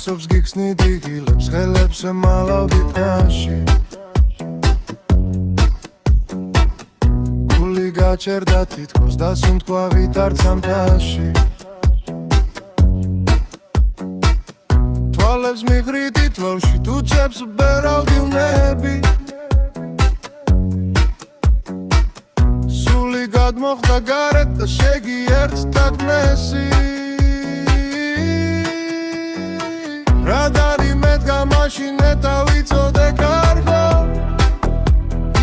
ასობს გიხსნით იგილებს ხელებს ემალავდი თაში გული გაჩერდა თითქოს დასუნთქვა ვით არც ამ თაში თვალებს მიხრიტი თვალში თუ წებს ვბერავდი ვნები სული გადმოხდა გარეთ და შეგიერთ დაგნესი რადარი მედგა მაშინ მეტავიწოდე კარგო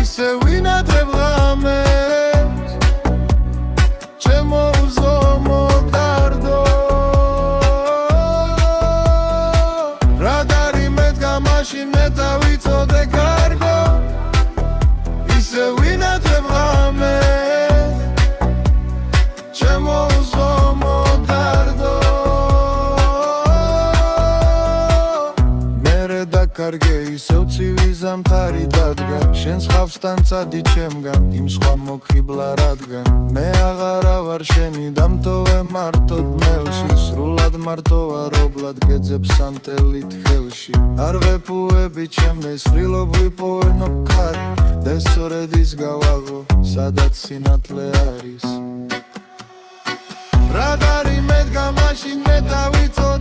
ისე ვინატრებ ღამეს ჩემო უზომო დარდო რადარი მედგა მაშინ მეტავიწოდე კარგო ისე ვინატრებ ღამეს ჩემო უზომო დარდო კარგე ისევ ცივი ზამთარი დადგა შენს ხავსთან წადი ჩემგან იმ სხვა მოხიბლა რადგან მე აღარა ვარ შენი დამტოვე მარტოდ მელში სრულად მარტო ვარ ობლად გეძებს სანტელით ხელში არ ვეპუები ჩემს სრილობ ვიპოვენო ქარი დესორედის გავაღო სადაც სინათლე არის რადარი მედგა მაშინ მე დავიწო